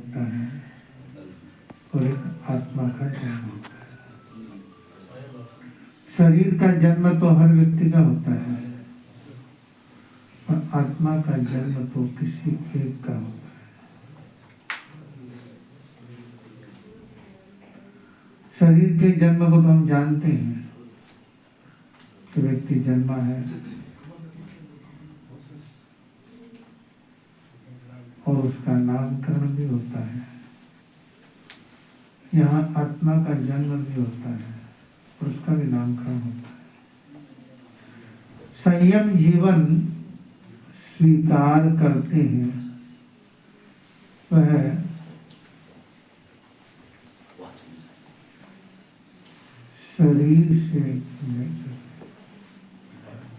होता है और एक आत्मा का जन्म होता है। शरीर का जन्म तो हर व्यक्ति का होता है और आत्मा का जन्म तो किसी एक का होता है। शरीर के जन्म को तो हम जानते हैं कि व्यक्ति जन्मा है और उसका नामकरण भी होता है। यहाँ आत्मा का जन्म भी होता है और उसका भी नामकरण होता है। संयम जीवन स्वीकार करते हैं वह शरीर से नहीं करते,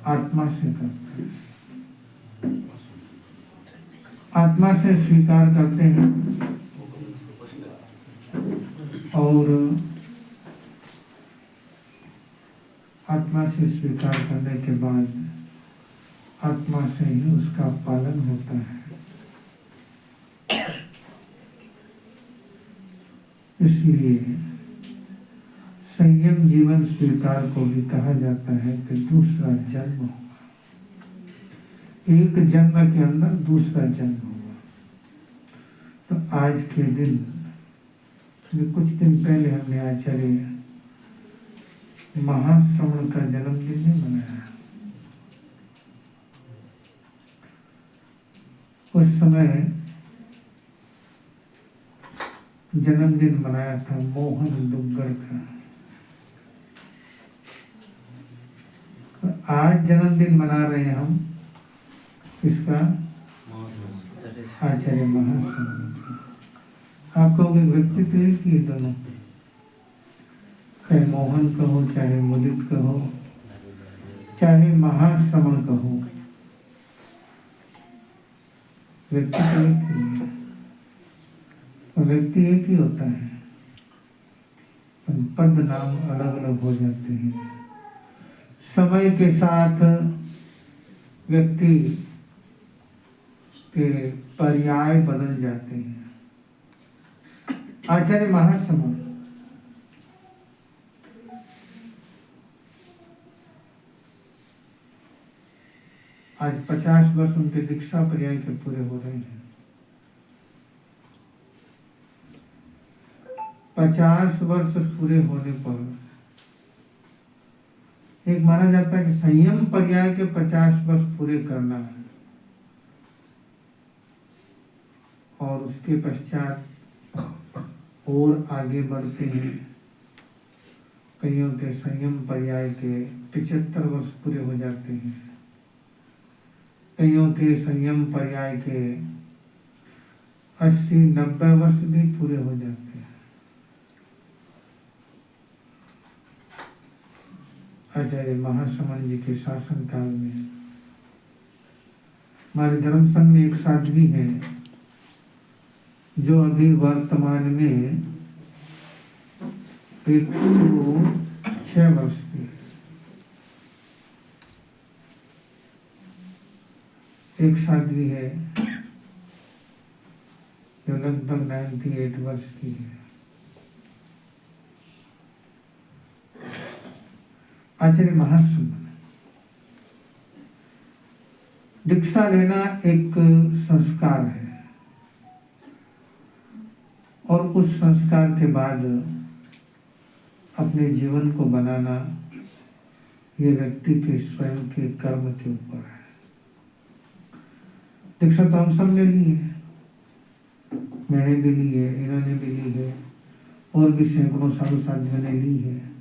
आत्मा से करते हैं। आत्मा से स्वीकार करते हैं और आत्मा से स्वीकार करने के बाद आत्मा से ही उसका पालन होता है। इसलिए संयम जीवन स्वीकार को भी कहा जाता है कि दूसरा जन्म होगा, एक जन्म के अंदर दूसरा जन्म होगा। तो आज के दिन, कुछ दिन पहले हमने आचार्य महाश्रवण का जन्मदिन नहीं मनाया। उस समय जन्मदिन मनाया था मोहन दुग्गड़ का। आज जन्मदिन मना रहे हैं हम इसका आचार्य महाश्रवण का। आप कहोगे व्यक्तित्व एक ही दोनों, चाहे मोहन कहो, चाहे मुदित कहो, चाहे महाश्रवण कहो, व्यक्तित्व एक ही है। व्यक्ति एक ही होता है, पद नाम अलग अलग हो जाते हैं। समय के साथ व्यक्ति के पर्याय बदल जाते हैं। आचार्य महाश्रवण आज 50 वर्ष उनके दीक्षा पर्याय के पूरे हो रहे हैं। 50 वर्ष पूरे होने पर एक माना जाता है कि संयम पर्याय के 50 वर्ष पूरे करना है और उसके पश्चात और आगे बढ़ते हैं। कईयों के संयम पर्याय के 75 वर्ष पूरे हो जाते हैं, कईयों के संयम पर्याय के 80-90 वर्ष भी पूरे हो जाते हैं। आचार्य महाश्रवण जी के शासन काल में हमारे धर्म संघ में एक साध्वी है जो अभी वर्तमान में 106 वर्ष की। एक साध्वी है जो लगभग 98 वर्ष की है। आचार्य महाश्रवण दीक्षा लेना एक संस्कार है और उस संस्कार के बाद अपने जीवन को बनाना ये व्यक्ति के स्वयं के कर्म के ऊपर है। दीक्षा तो हम सब ने ली है, मैंने भी ली है, इन्होंने भी ली है और भी सैकड़ों साधु साधियों ने ली है।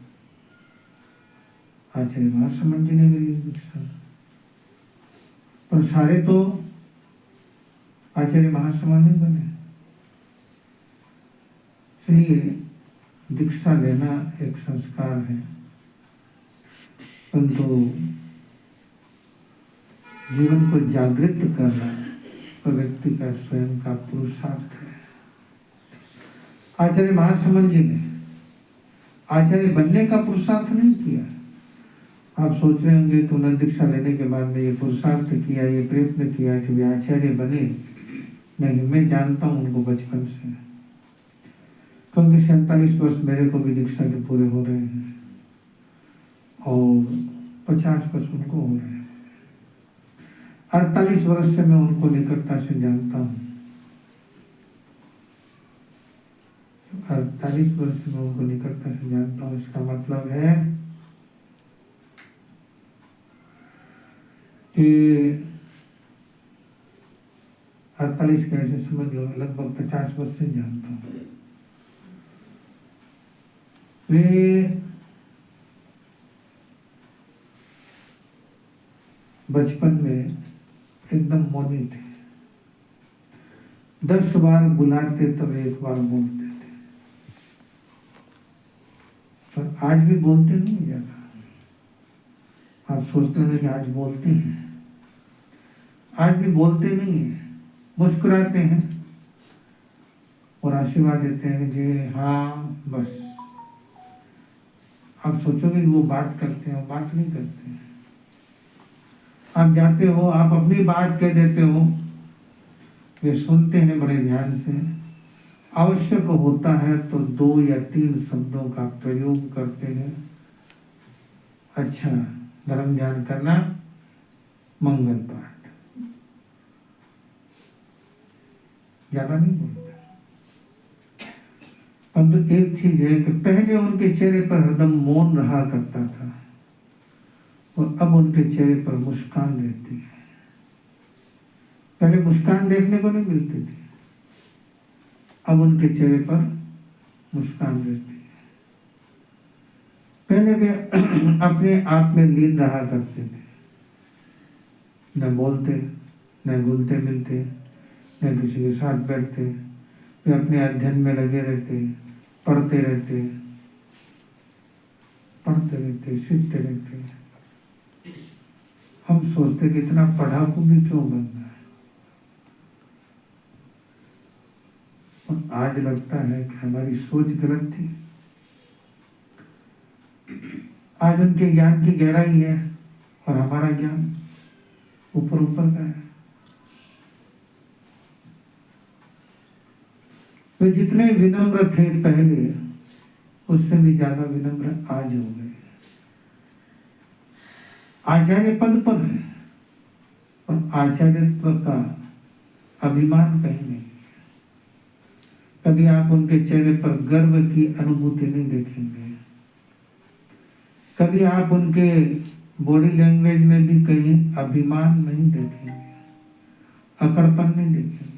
आचार्य महाश्रवण जी ने भी ली दीक्षा, पर सारे तो आचार्य महाश्रवण नहीं बने। इसलिए दीक्षा लेना एक संस्कार है, परंतु जीवन को जागृत करना तो व्यक्ति का स्वयं का पुरुषार्थ है। आचार्य महाश्रवण जी ने आचार्य बनने का पुरुषार्थ नहीं किया। आप सोच रहे होंगे कि उन्होंने दीक्षा लेने के बाद में ये पुरुषार्थ किया, ये प्रयत्न किया कि वे आचार्य बने, नहीं, मैं जानता हूँ उनको बचपन से, क्योंकि 47 वर्ष मेरे को भी दीक्षा के पूरे हो रहे हैं और 50 वर्ष उनको हो रहे हैं। 48 वर्ष से मैं उनको निकटता से जानता हूँ। 48 वर्ष से मैं उनको निकटता से जानता हूँ। इसका मतलब है कि 48 कैसे समझ लो, लगभग 50 वर्ष से जानता हूँ। वे बचपन में एकदम मौनी थे। 10 बार बुलाते तब 1 बार बोलते थे, पर आज भी बोलते नहीं ज्यादा। आप सोचते हैं कि आज बोलते हैं, आज भी बोलते नहीं है, मुस्कुराते हैं और आशीर्वाद देते हैं जी हाँ बस। आप सोचोगे कि वो बात करते हैं, बात नहीं करते हैं। आप जाते हो, आप अपनी बात कह देते हो, वे सुनते हैं बड़े ध्यान से। आवश्यक होता है तो 2 या 3 शब्दों का प्रयोग करते हैं। अच्छा, धर्म ध्यान करना, मंगल पाठ, ज्यादा नहीं बोलते। परंतु एक चीज है कि पहले उनके चेहरे पर हरदम मौन रहा करता था और अब उनके चेहरे पर मुस्कान रहती है। पहले मुस्कान देखने को नहीं मिलती थी, अब उनके चेहरे पर मुस्कान रहती है। पहले वे अपने आप में लीन रहा करते थे, न बोलते, न घुलते मिलते, न किसी के साथ बैठते। वे अपने अध्ययन में लगे रहते, पढ़ते रहते, सीखते रहते। हम सोचते कि इतना पढ़ाकू भी क्यों बनना है, और आज लगता है कि हमारी सोच गलत थी। आज उनके ज्ञान की गहराई है और हमारा ज्ञान ऊपर ऊपर का है। वे जितने विनम्र थे पहले, उससे भी ज्यादा विनम्र आज हो गए। आचार्य पद पर है और आचार्यत्व का अभिमान कहीं नहीं। कभी आप उनके चेहरे पर गर्व की अनुभूति नहीं देखेंगे, कभी आप उनके बॉडी लैंग्वेज में भी कहीं अभिमान नहीं देखेंगे, अकड़पन नहीं देखेंगे।